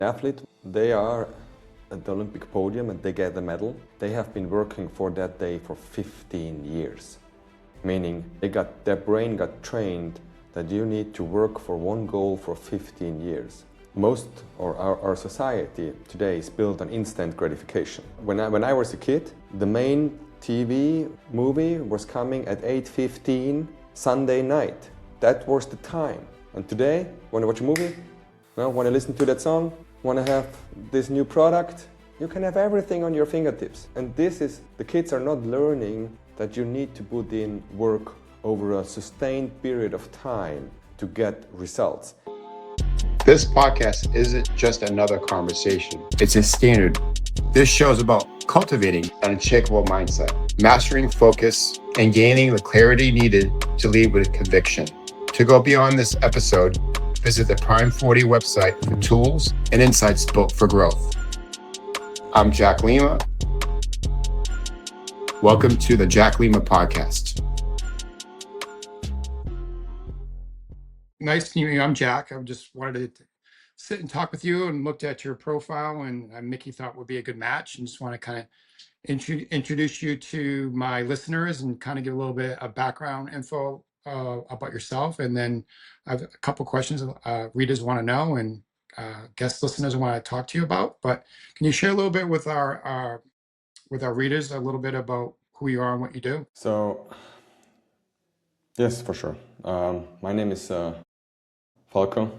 Athlete, they are at the Olympic podium and they get the medal. They have been working for that day for 15 years. Meaning their brain got trained that you need to work for one goal for 15 years. Most, or our society today is built on instant gratification. When I was a kid, the main TV movie was coming at 8:15 Sunday night. That was the time. And today, want to watch a movie? No, want to listen to that song? Want to have this new product? You can have everything on your fingertips. And the kids are not learning that you need to put in work over a sustained period of time to get results. This podcast isn't just another conversation. It's a standard. This show is about cultivating an unshakable mindset, mastering focus, and gaining the clarity needed to lead with conviction. To go beyond this episode, visit the Prime 40 website for tools and insights built for growth. I'm Jack Lima. Welcome to the Jack Lima Podcast. Nice to meet you. I'm Jack. I just wanted to sit and talk with you and looked at your profile, and Mickey thought would be a good match, and just want to kind of introduce you to my listeners and kind of give a little bit of background info about yourself. And then I have a couple questions readers want to know and guest listeners want to talk to you about. But can you share a little bit with our readers a little bit about who you are and what you do? So, yes, for sure. My name is Falko.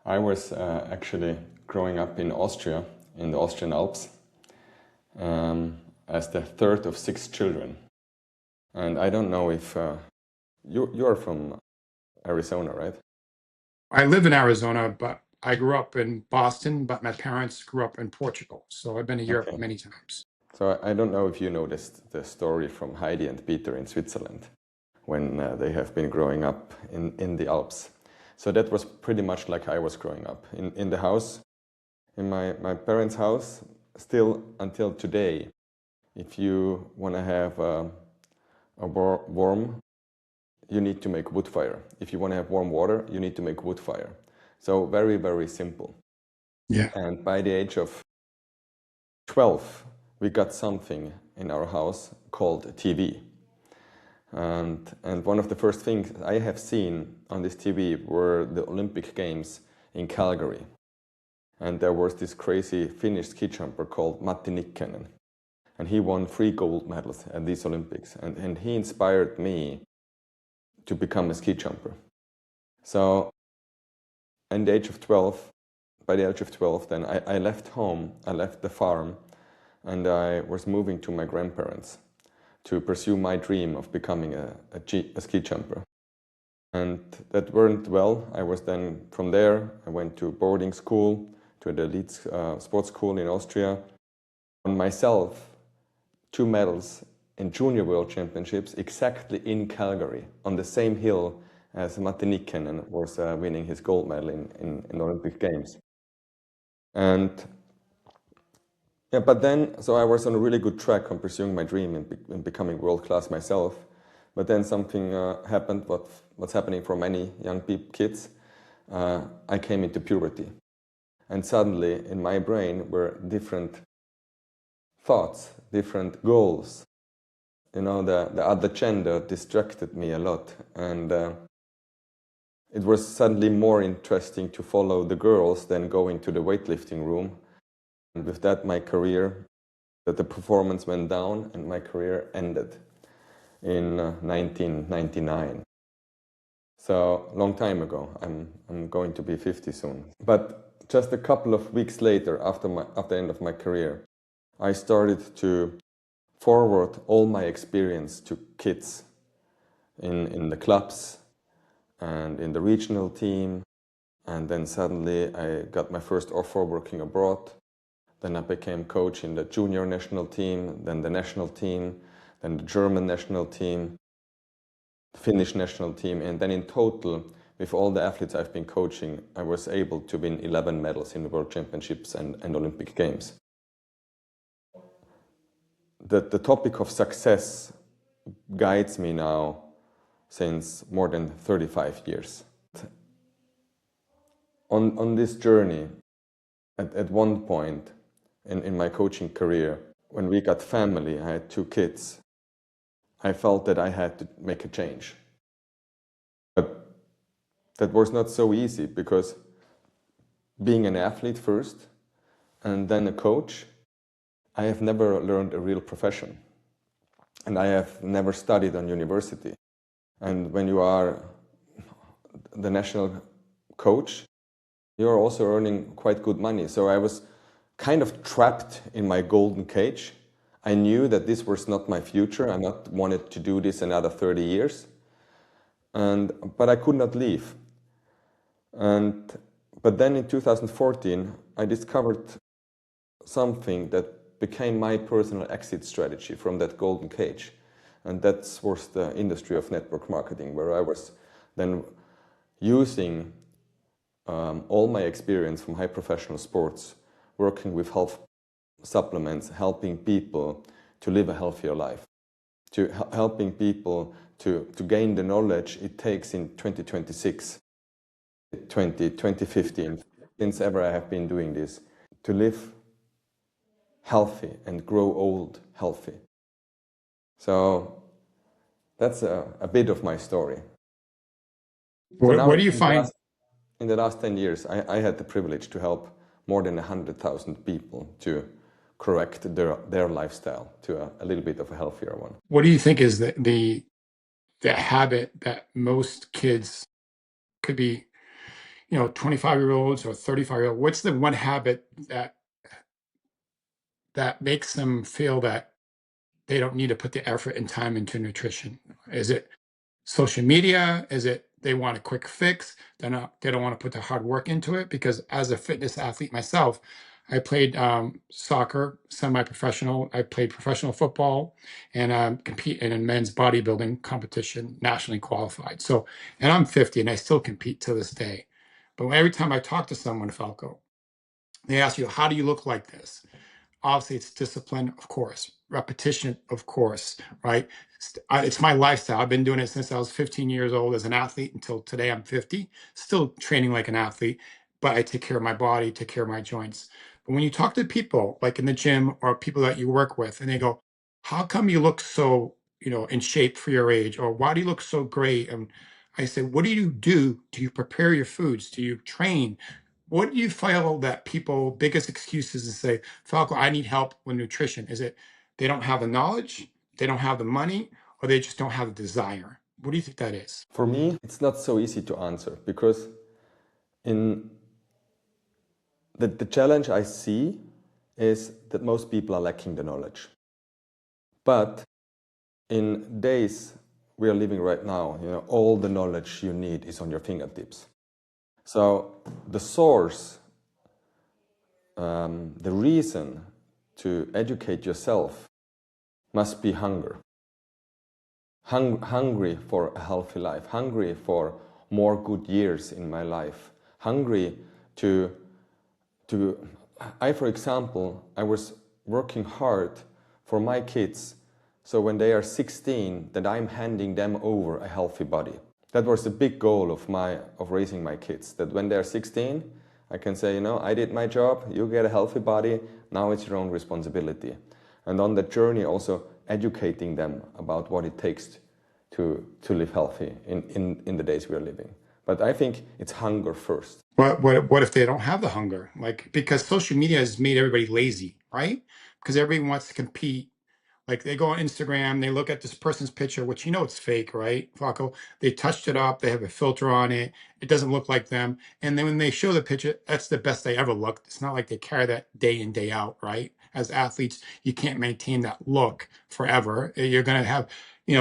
I was actually growing up in Austria, in the Austrian Alps, as the third of 6 children. And I don't know if you're from Arizona, right? I live in Arizona, but I grew up in Boston, but my parents grew up in Portugal. So I've been to Europe many times. So I don't know if you know the story from Heidi and Peter in Switzerland, when they have been growing up in the Alps. So that was pretty much like I was growing up. In the house, in my parents' house, still until today, if you want to have a warm, you need to make wood fire. If you want to have warm water, you need to make wood fire. So very, very simple. Yeah. And by the age of 12, we got something in our house called a TV. And one of the first things I have seen on this TV were the Olympic Games in Calgary. And there was this crazy Finnish ski jumper called Matti Nikkanen. And he won 3 gold medals at these Olympics. And he inspired me to become a ski jumper. So by the age of 12, then I left home, I left the farm, and I was moving to my grandparents to pursue my dream of becoming a ski jumper. And that went well. I was then, from there, I went to boarding school, to the elite sports school in Austria. On myself, 2 medals in junior world championships, exactly in Calgary, on the same hill as Matti Nikkanen was winning his gold medal in the Olympic Games. And yeah, but then, so I was on a really good track on pursuing my dream in becoming world-class myself. But then something happened, what's happening for many young kids. I came into puberty. And suddenly, in my brain, were different thoughts, different goals. You know, the other gender distracted me a lot. And it was suddenly more interesting to follow the girls than going to the weightlifting room. And with that, my career, the performance went down and my career ended in 1999. So, long time ago. I'm going to be 50 soon. But just a couple of weeks later, after the end of my career, I started to forward all my experience to kids in the clubs and in the regional team. And then suddenly I got my first offer working abroad. Then I became coach in the junior national team, then the national team, then the German national team, the Finnish national team. And then in total, with all the athletes I've been coaching, I was able to win 11 medals in the World Championships and Olympic Games. The topic of success guides me now since more than 35 years. On this journey, at one point in my coaching career, when we got family, I had 2 kids, I felt that I had to make a change. But that was not so easy, because being an athlete first and then a coach, I have never learned a real profession. And I have never studied on university. And when you are the national coach, you're also earning quite good money. So I was kind of trapped in my golden cage. I knew that this was not my future. I not wanted to do this another 30 years. But I could not leave. But then in 2014, I discovered something that became my personal exit strategy from that golden cage. And that was the industry of network marketing, where I was then using all my experience from high professional sports, working with health supplements, helping people to live a healthier life, to helping people to gain the knowledge it takes in 2026, 2015, since ever I have been doing this, to live healthy and grow old healthy. So that's a bit of my story. So now, What do you find? in the last 10 years, I had the privilege to help more than 100,000 people to correct their lifestyle to a little bit of a healthier one. What do you think is the habit that most kids, could be 25-year-olds or 35-year-old, what's the one habit that makes them feel that they don't need to put the effort and time into nutrition? Is it social media? Is it they want a quick fix? They don't want to put the hard work into it? Because as a fitness athlete myself, I played soccer, semi-professional. I played professional football, and compete in a men's bodybuilding competition, nationally qualified. So, and I'm 50, and I still compete to this day. But every time I talk to someone, Falco, they ask you, "How do you look like this?" Obviously, it's discipline, of course, repetition, of course, right? It's my lifestyle. I've been doing it since I was 15 years old as an athlete until today. I'm 50, still training like an athlete, but I take care of my body, take care of my joints. But when you talk to people like in the gym or people that you work with, and they go, "How come you look so, in shape for your age?" Or "Why do you look so great?" And I say, "What do you do? Do you prepare your foods? Do you train? What do you feel that people biggest excuses to say, Falco, I need help with nutrition? Is it they don't have the knowledge, they don't have the money, or they just don't have the desire? What do you think that is? For me, it's not so easy to answer, because in the challenge I see is that most people are lacking the knowledge. But in days we are living right now, all the knowledge you need is on your fingertips. So the source, the reason to educate yourself must be hunger. Hungry for a healthy life, hungry for more good years in my life, hungry for example, I was working hard for my kids, so when they are 16, that I'm handing them over a healthy body. That was the big goal of raising my kids, that when they're 16, I can say, I did my job, you get a healthy body, now it's your own responsibility. And on that journey also educating them about what it takes to live healthy in the days we are living. But I think it's hunger first. What if they don't have the hunger? Like, because social media has made everybody lazy, right? Because everybody wants to compete. Like they go on Instagram, they look at this person's picture, which it's fake, right, Flacco? They touched it up, they have a filter on it, it doesn't look like them. And then when they show the picture, that's the best they ever looked. It's not like they carry that day in, day out, right? As athletes, you can't maintain that look forever. You're gonna have,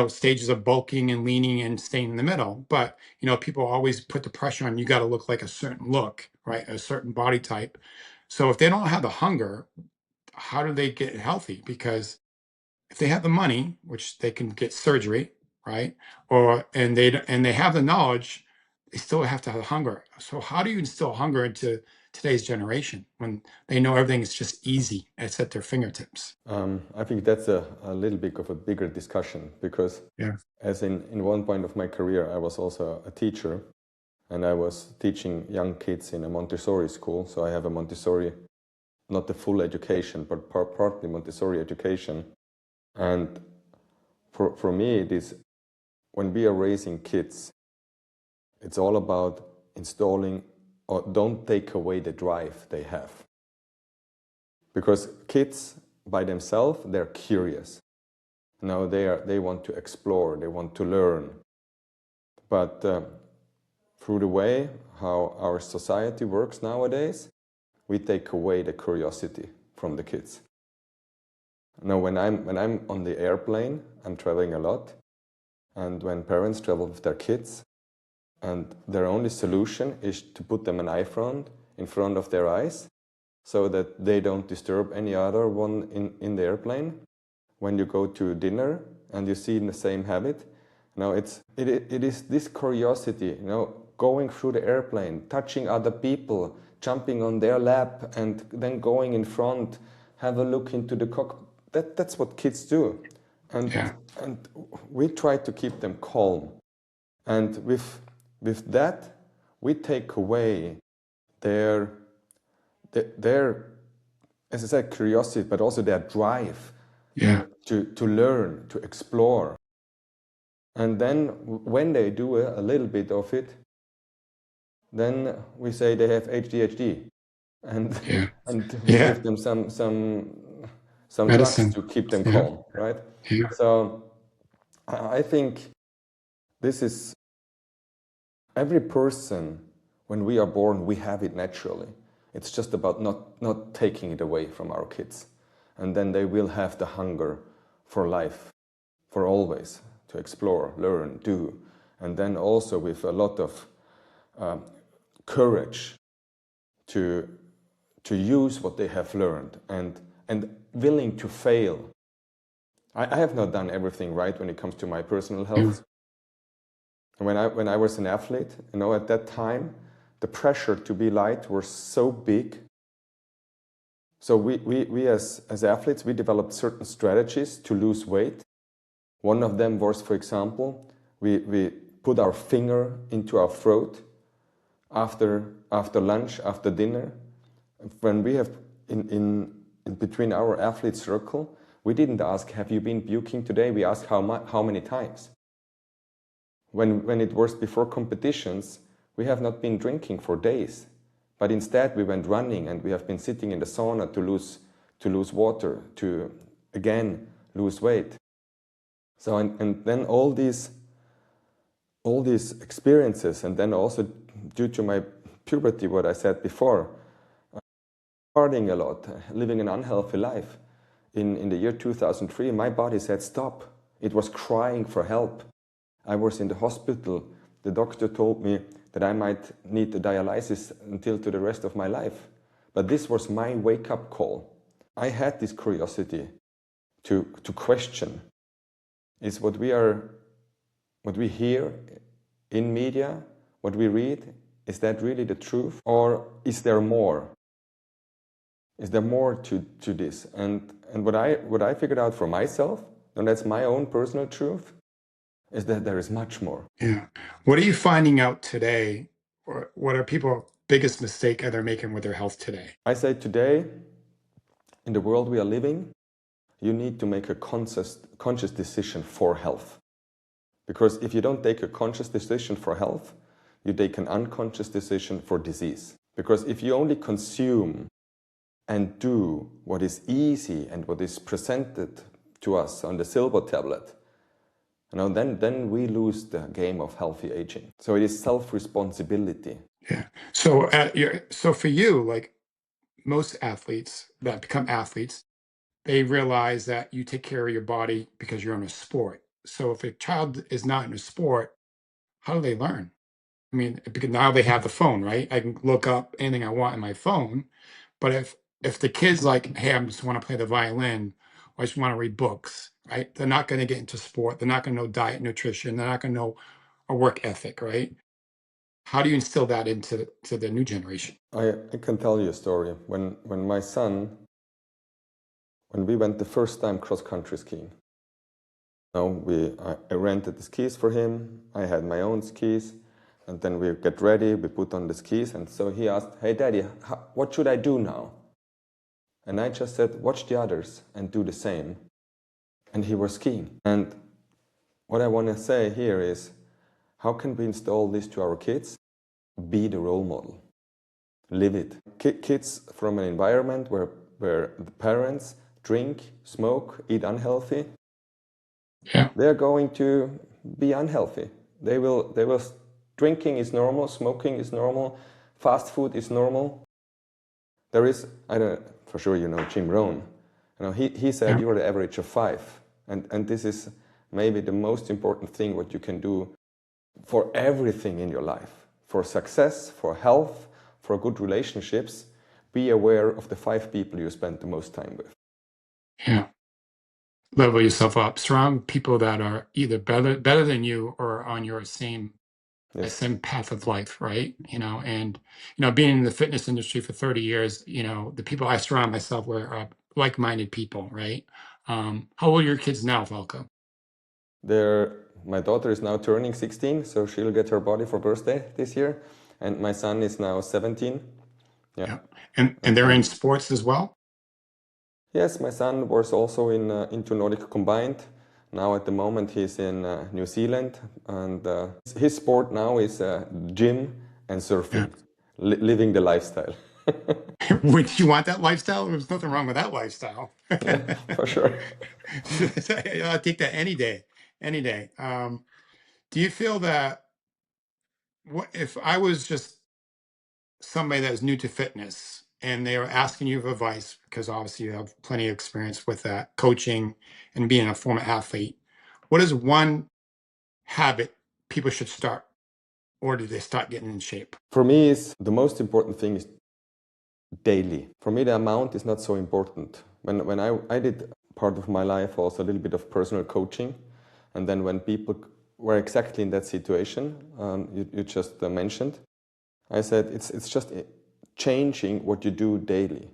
stages of bulking and leaning and staying in the middle. But people always put the pressure on you got to look like a certain look, right? A certain body type. So if they don't have the hunger, how do they get healthy? Because if they have the money, which they can get surgery, right? And they have the knowledge, they still have to have hunger. So how do you instill hunger into today's generation when they know everything is just easy, it's at their fingertips? I think that's a little bit of a bigger discussion, because Yeah. as in one point of my career, I was also a teacher. and I was teaching young kids in a Montessori school. So I have a Montessori, not the full education, but partly Montessori education. And for me, it is, when we are raising kids, it's all about installing, or don't take away the drive they have. Because kids by themselves, they're curious. Now they want to explore, they want to learn. But through the way how our society works nowadays, we take away the curiosity from the kids. Now when I'm on the airplane, I'm traveling a lot, and when parents travel with their kids, and their only solution is to put them an iPhone in front of their eyes so that they don't disturb any other one in the airplane. When you go to dinner and you see the same habit, now it is this curiosity, going through the airplane, touching other people, jumping on their lap, and then going in front, have a look into the cockpit. That's what kids do. And we try to keep them calm. And with that, we take away their, as I said, curiosity, but also their drive to learn, to explore. And then when they do a little bit of it, then we say they have ADHD, and we give them some drugs to keep them calm, right? Yeah. So I think this is, every person, when we are born, we have it naturally. It's just about not taking it away from our kids. And then they will have the hunger for life, for always, to explore, learn, do. And then also with a lot of courage to use what they have learned, and willing to fail. I have not done everything right when it comes to my personal health. When I was an athlete, at that time, the pressure to be light was so big. So we as athletes, we developed certain strategies to lose weight. One of them was, for example, we put our finger into our throat after lunch, after dinner. When we have in between our athlete circle, we didn't ask, have you been puking today? We asked how many times. When it was before competitions, we have not been drinking for days, but instead we went running, and we have been sitting in the sauna to lose water, to again lose weight. So and then all these experiences, and then also due to my puberty, what I said before, partying a lot, living an unhealthy life. In the year 2003, my body said stop. It was crying for help. I was in the hospital. The doctor told me that I might need the dialysis until to the rest of my life. But this was my wake-up call. I had this curiosity to question. Is what we hear in media, what we read, is that really the truth? Or is there more? Is there more to this? And what I figured out for myself, and that's my own personal truth, is that there is much more. Yeah. What are you finding out today, or what are people's biggest mistake they're making with their health today? I say today, in the world we are living, you need to make a conscious decision for health. Because if you don't take a conscious decision for health, you take an unconscious decision for disease. Because if you only consume and do what is easy and what is presented to us on the silver tablet, then we lose the game of healthy aging. So it is self-responsibility. Yeah. So so for you, like most athletes that become athletes, they realize that you take care of your body because you're in a sport. So if a child is not in a sport, how do they learn? I mean, because now they have the phone, right? I can look up anything I want on my phone. But if the kid's like, hey, I just want to play the violin, or I just want to read books, right? They're not going to get into sport. They're not going to know diet, nutrition. They're not going to know a work ethic, right? How do you instill that into the new generation? I can tell you a story. When my son, when we went the first time cross-country skiing, I rented the skis for him. I had my own skis. And then we get ready, we put on the skis, and so he asked, "Hey Daddy, what should I do now?" And I just said, "Watch the others and do the same." And he was skiing. And what I want to say here is, how can we install this to our kids? Be the role model. Live it. Kids from an environment where the parents drink, smoke, eat unhealthy, Yeah. they're going to be unhealthy. They will. Drinking is normal, smoking is normal, fast food is normal. There is, I don't, for sure you know Jim Rohn. You know, he said you are the average of 5, and this is maybe the most important thing what you can do for everything in your life, for success, for health, for good relationships. Be aware of the 5 people you spend the most time with. Yeah. Level yourself up. Surround people that are either better than you or on your same Yes. same path of life, right? And being in the fitness industry for 30 years, the people I surround myself with are like-minded people, right? How old are your kids now, Falco? My daughter is now turning 16, so she'll get her body for birthday this year, and my son is now 17. Yeah. And they're in sports as well? Yes, my son was also into Nordic combined. Now at the moment he's in New Zealand, and his sport now is gym and surfing, living the lifestyle. Would you want that lifestyle? There's nothing wrong with that lifestyle. Yeah, for sure. I'll take that any day, any day. Do you feel that if I was just somebody that is new to fitness and they are asking you for advice, because obviously you have plenty of experience with that coaching and being a former athlete, what is one habit people should start, or do they start getting in shape? For me, the most important thing is daily. For me, the amount is not so important. When I did part of my life also a little bit of personal coaching, and then when people were exactly in that situation you just mentioned, I said it's just changing what you do daily.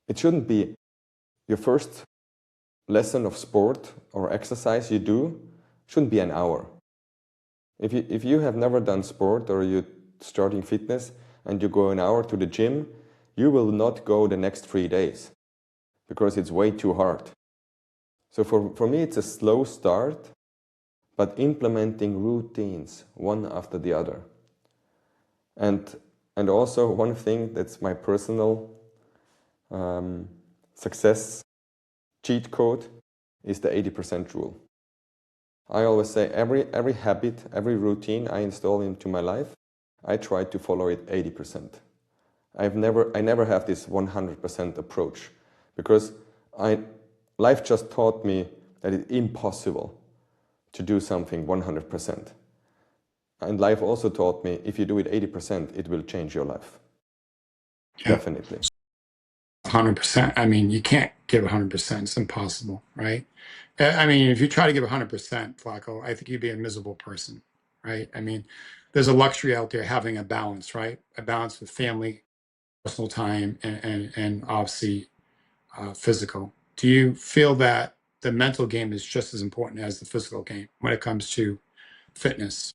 It shouldn't be your first lesson of sport or exercise you do shouldn't be an hour. If you have never done sport or you're starting fitness and you go an hour to the gym, you will not go the next 3 days because it's way too hard. So for me, it's a slow start, but implementing routines one after the other. And also one thing that's my personal success cheat code is the 80% rule. I always say every habit, every routine I install into my life, I try to follow it 80%. I never have this 100% approach because life just taught me that it's impossible to do something 100%. And life also taught me if you do it 80%, it will change your life. Yeah. Definitely. 100%. I mean, you can't give 100%. It's impossible, right? I mean, if you try to give 100%, Flacco, I think you'd be a miserable person, right? I mean, there's a luxury out there having a balance, right? A balance with family, personal time, and obviously physical. Do you feel that the mental game is just as important as the physical game when it comes to fitness?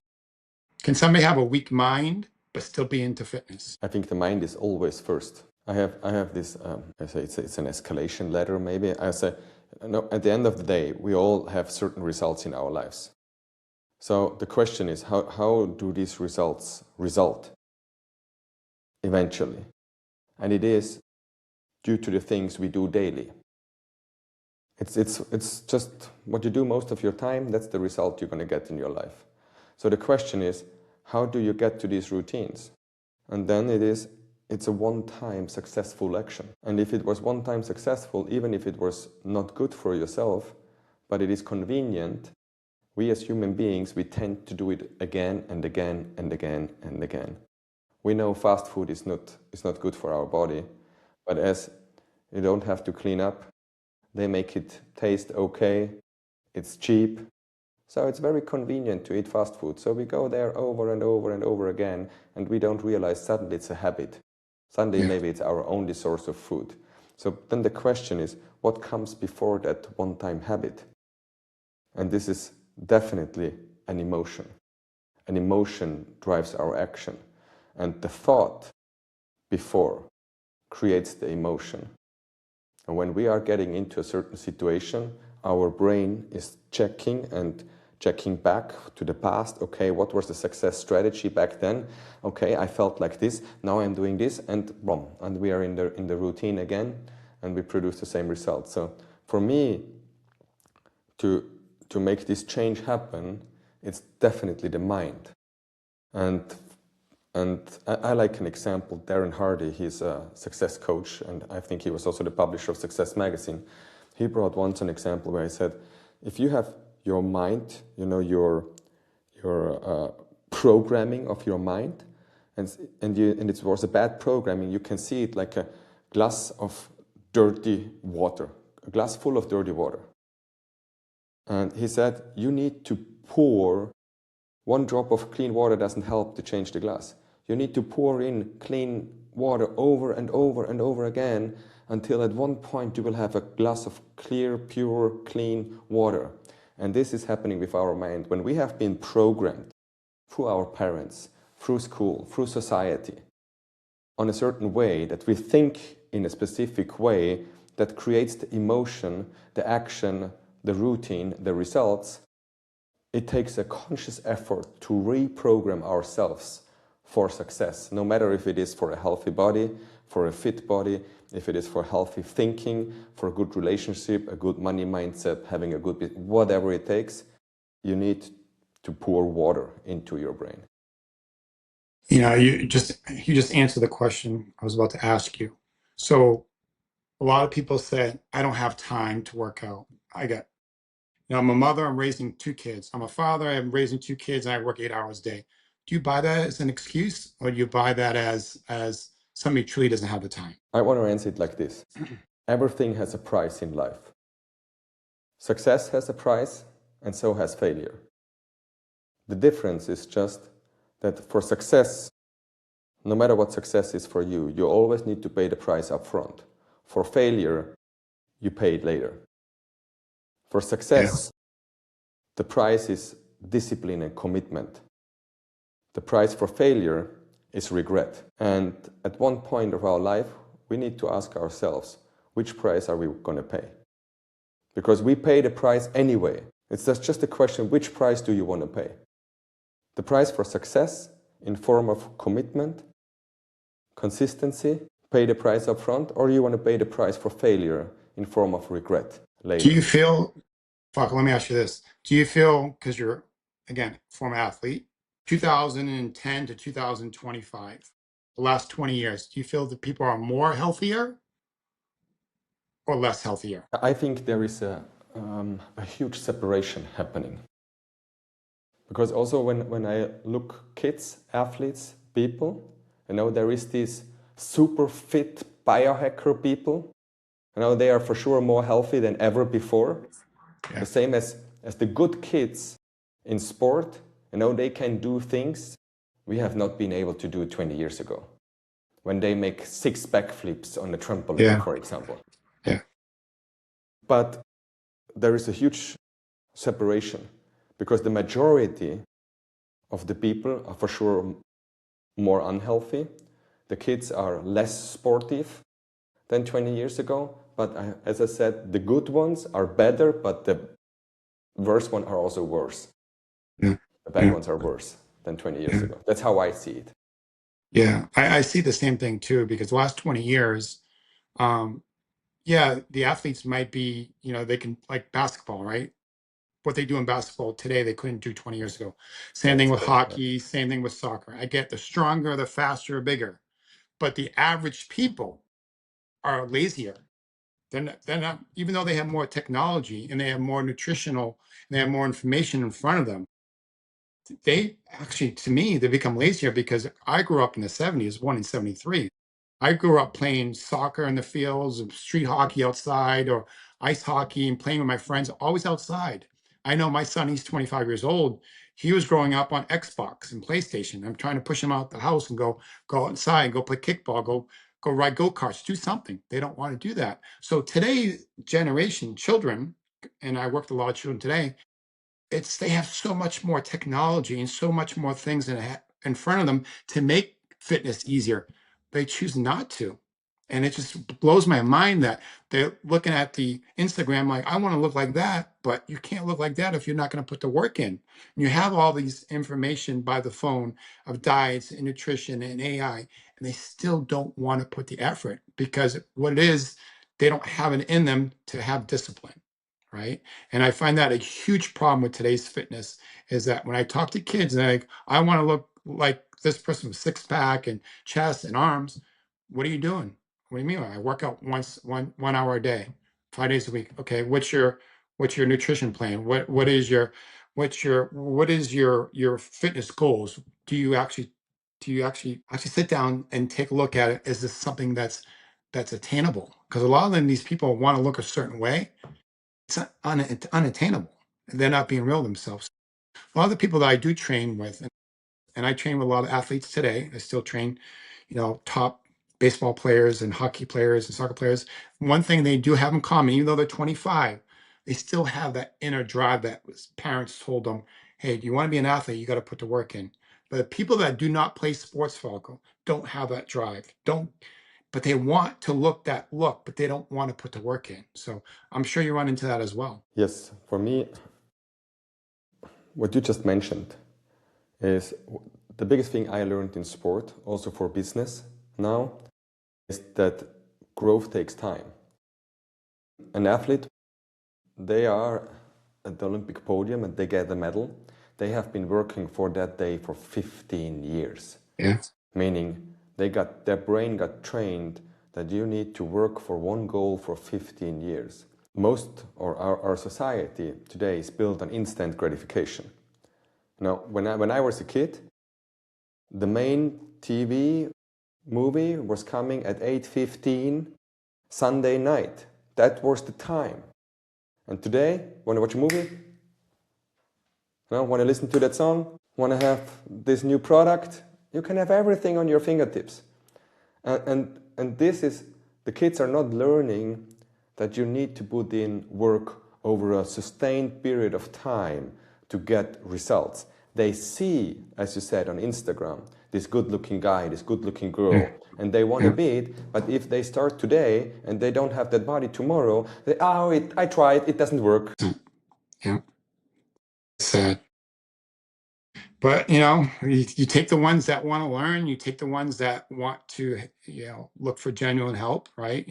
Can somebody have a weak mind but still be into fitness? I think the mind is always first. I have this, I say it's an escalation ladder maybe. I say, no, at the end of the day, we all have certain results in our lives. So the question is, how do these results result eventually? And it is due to the things we do daily. It's just what you do most of your time, that's the result you're going to get in your life. So the question is, how do you get to these routines? And then it's a one-time successful action. And if it was one-time successful, even if it was not good for yourself, but it is convenient, we as human beings, we tend to do it again and again and again and again. We know fast food is not good for our body, but as you don't have to clean up, they make it taste okay, it's cheap, so it's very convenient to eat fast food. So we go there over and over and over again, and we don't realize suddenly it's a habit. Suddenly maybe it's our only source of food. So then the question is, what comes before that one-time habit? And this is definitely an emotion. an emotion drives our action, and the thought before creates the emotion. And when we are getting into a certain situation, our brain is checking back to the past. Okay, what was the success strategy back then? Okay, I felt like this, now I'm doing this, and boom, and we are in the routine again, and we produce the same result. So for me, to make this change happen, it's definitely the mind. And I like an example. Darren Hardy, he's a success coach, and I think he was also the publisher of Success Magazine. He brought once an example where he said, if you have your mind, your programming of your mind, and it was a bad programming, you can see it like a glass of dirty water, a glass full of dirty water. And he said, you need to pour. One drop of clean water doesn't help to change the glass. You need to pour in clean water over and over and over again until at one point you will have a glass of clear, pure, clean water. And this is happening with our mind. When we have been programmed through our parents, through school, through society, on a certain way, that we think in a specific way that creates the emotion, the action, the routine, the results, it takes a conscious effort to reprogram ourselves for success, no matter if it is for a healthy body, for a fit body, if it is for healthy thinking, for a good relationship, a good money mindset, having a good business, whatever it takes, you need to pour water into your brain. You just answered the question I was about to ask you. So a lot of people say, I don't have time to work out. I'm a mother, I'm raising 2 kids. I'm a father, I'm raising 2 kids, and I work 8 hours a day. Do you buy that as an excuse, or do you buy that as somebody truly doesn't have the time? I want to answer it like this. Everything has a price in life. Success has a price, and so has failure. The difference is just that for success, no matter what success is for you, you always need to pay the price up front. For failure, you pay it later. For success, the price is discipline and commitment. The price for failure is regret. And at one point of our life, we need to ask ourselves, which price are we going to pay? Because we pay the price anyway. It's just a question, which price do you want to pay? The price for success in form of commitment, consistency, pay the price up front, or you want to pay the price for failure in form of regret later? Do you feel, Falko, let me ask you this. Do you feel, because you're, again, former athlete, 2010 to 2025, the last 20 years, do you feel that people are more healthier or less healthier? I think there is a huge separation happening. Because also when I look kids, athletes, people, there is these super fit biohacker people. They are for sure more healthy than ever before. Yeah. The same as the good kids in sport, they can do things we have not been able to do 20 years ago. When they make 6 backflips on a trampoline, for example. Yeah. But there is a huge separation because the majority of the people are for sure more unhealthy. The kids are less sportive than 20 years ago. But as I said, the good ones are better, but the worse ones are also worse. Yeah. The bad ones are worse than 20 years ago. That's how I see it. Yeah, I see the same thing too, because the last 20 years, the athletes might be, they can, like basketball, right? What they do in basketball today, they couldn't do 20 years ago. Same thing with hockey, same thing with soccer. I get the stronger, the faster, bigger. But the average people are lazier. They're not, even though they have more technology and they have more nutritional, and they have more information in front of them, they actually, to me, they become lazier because I grew up in the 70s, born in 73. I grew up playing soccer in the fields, and street hockey outside, or ice hockey, and playing with my friends, always outside. I know my son, he's 25 years old. He was growing up on Xbox and PlayStation. I'm trying to push him out the house and go outside, go play kickball, go ride go-karts, do something. They don't want to do that. So today's generation, children, and I work with a lot of children today, they have so much more technology and so much more things in front of them to make fitness easier. They choose not to. And it just blows my mind that they're looking at the Instagram like, I want to look like that, but you can't look like that if you're not going to put the work in. And you have all these information by the phone of diets and nutrition and AI, and they still don't want to put the effort because what it is, they don't have it in them to have discipline, right? And I find that a huge problem with today's fitness is that when I talk to kids and they're like, I want to look like this person with six pack and chest and arms, what are you doing? What do you mean? I work out one hour a day, 5 days a week. Okay, what's your nutrition plan? What is your fitness goals? Do you actually sit down and take a look at it? Is this something that's attainable? Because a lot of them, these people want to look a certain way. It's unattainable. They're not being real themselves. A lot of the people that I do train with, and I train with a lot of athletes today. I still train, top baseball players and hockey players and soccer players. One thing they do have in common, even though they're 25, they still have that inner drive that was parents told them, hey, do you want to be an athlete? You got to put the work in. But the people that do not play sports, Falco, don't have that drive. But they want to look, but they don't want to put the work in. So I'm sure you run into that as well. Yes, for me, what you just mentioned is the biggest thing I learned in sport, also for business now, is that growth takes time. An athlete, they are at the Olympic podium and they get the medal. They have been working for that day for 15 years. Yeah. Meaning their brain got trained that you need to work for one goal for 15 years. Most, or our society today is built on instant gratification. Now, when I was a kid, the main TV movie was coming at 8:15 Sunday night. That was the time. And today, want to watch a movie? Want to listen to that song? Want to have this new product? You can have everything on your fingertips. And this is, the kids are not learning that you need to put in work over a sustained period of time to get results. They see, as you said, on Instagram, this good-looking guy, this good-looking girl, and they want to be it, but if they start today and they don't have that body tomorrow, I tried, it doesn't work. Yeah. Sad. But you take the ones that want to learn, you take the ones that want to, look for genuine help, right?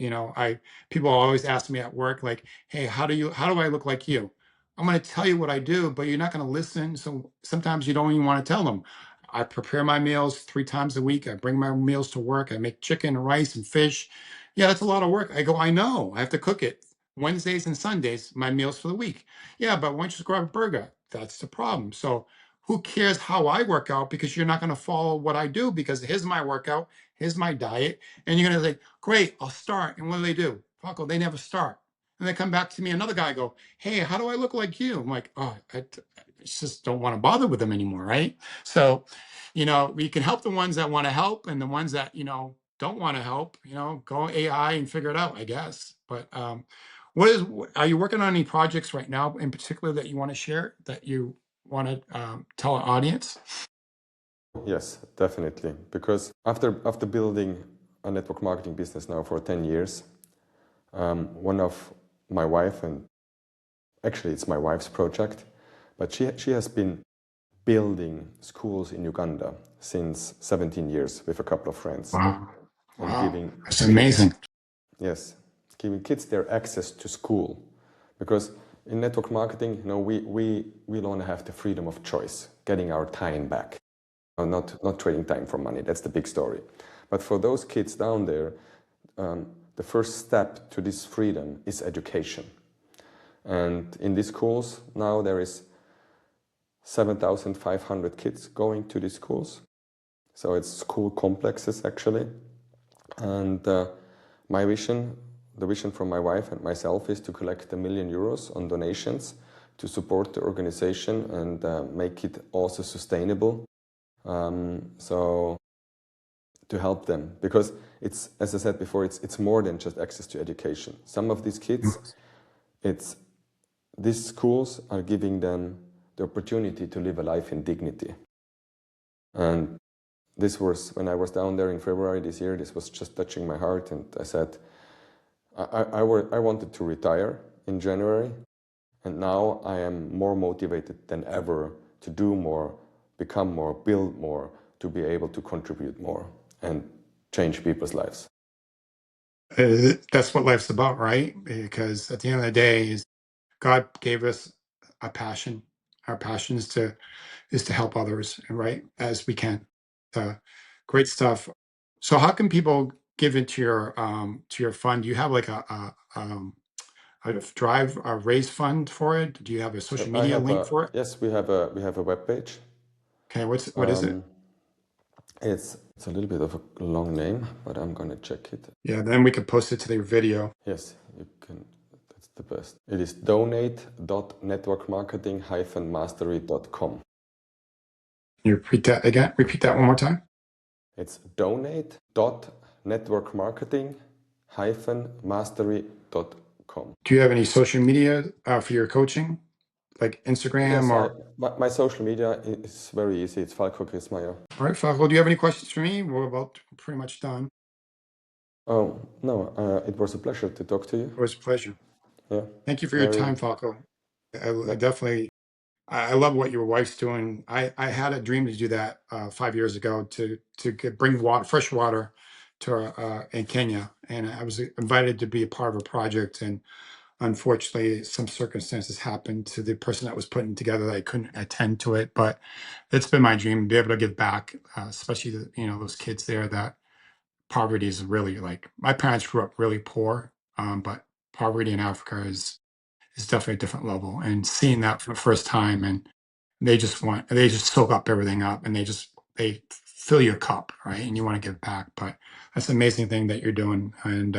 People always ask me at work, like, hey, how do I look like you? I'm going to tell you what I do, but you're not going to listen. So sometimes you don't even want to tell them. I prepare my meals 3 times a week. I bring my meals to work. I make chicken, rice, and fish. Yeah, that's a lot of work. I go, I know, I have to cook it. Wednesdays and Sundays, my meals for the week. Yeah, but why don't you just grab a burger? That's the problem. So who cares how I work out, because you're not going to follow what I do, because here's my workout, here's my diet. And you're going to say, great, I'll start. And what do? Falco, they never start. And they come back to me, another guy go, hey, how do I look like you? I'm like, oh, I just don't want to bother with them anymore, right? So, we can help the ones that want to help, and the ones that, don't want to help, go AI and figure it out, I guess. But are you working on any projects right now in particular that you want to share, that you want to tell our audience? Yes, definitely. Because after building a network marketing business now for 10 years, one of my wife, and actually it's my wife's project, but she has been building schools in Uganda since 17 years with a couple of friends. Wow. And Wow. That's amazing. Yes, giving kids their access to school. Because in network marketing, we want to have the freedom of choice, getting our time back. Not trading time for money. That's the big story. But for those kids down there, the first step to this freedom is education. And in these schools, now there is 7,500 kids going to these schools. So it's school complexes, actually. And my vision, the vision from my wife and myself, is to collect €1 million on donations to support the organization and make it also sustainable. So to help them, because it's, as I said before, it's more than just access to education. Some of these kids, these schools are giving them the opportunity to live a life in dignity. And this was, when I was down there in February this year, this was just touching my heart, and I said, I wanted to retire in January, and now I am more motivated than ever to do more, become more, build more, to be able to contribute more and change people's lives. That's what life's about, right? Because at the end of the day, God gave us a passion. Our passion is to help others, right, as we can. Great stuff. So, how can people give into your fund? Do you have like a raise fund for it? Do you have a social I media have link a, for it? yes, we have a web page. Okay, what is it? It's a little bit of a long name, but I'm gonna check it. Yeah, then we could post it to the video. Yes, you can. That's the best. It is donate.networkmarketing-mastery.com. Can you repeat that again? Repeat that one more time. It's donate.networkmarketing-mastery.com. Do you have any social media for your coaching, like Instagram Yes, or? my social media is very easy. It's Falko Krismayr. All right, Falko, do you have any questions for me? We're about pretty much done. Oh, no, it was a pleasure to talk to you. It was a pleasure. Yeah. Thank you for your time, Falko. I definitely, I love what your wife's doing. I had a dream to do that 5 years ago to bring fresh water to in Kenya, and I was invited to be a part of a project, and unfortunately, some circumstances happened to the person that was putting together that I couldn't attend to it. But it's been my dream to be able to give back, especially those kids there that poverty is really like my parents grew up really poor, but poverty in Africa is definitely a different level. And seeing that for the first time, and they just soak up everything up, and they fill your cup, right? And you want to give back. But that's an amazing thing that you're doing, and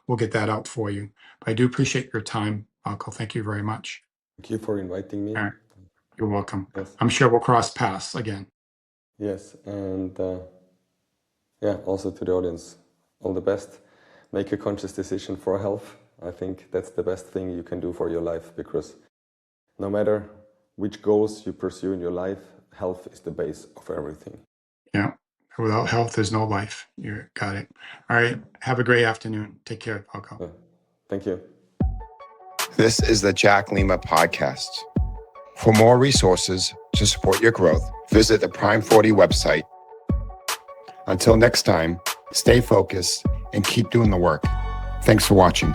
we'll get that out for you. But I do appreciate your time, Uncle. Thank you very much. Thank you for inviting me. All right, you're welcome. Yes. I'm sure we'll cross paths again. Yes, and yeah, also to the audience, all the best. Make a conscious decision for health. I think that's the best thing you can do for your life, because no matter which goals you pursue in your life, health is the base of everything. Yeah. Without health, there's no life. You got it. All right. Have a great afternoon. Take care, Falko. Thank you. This is the Jack Lima Podcast. For more resources to support your growth, visit the Prime 40 website. Until next time, stay focused and keep doing the work. Thanks for watching.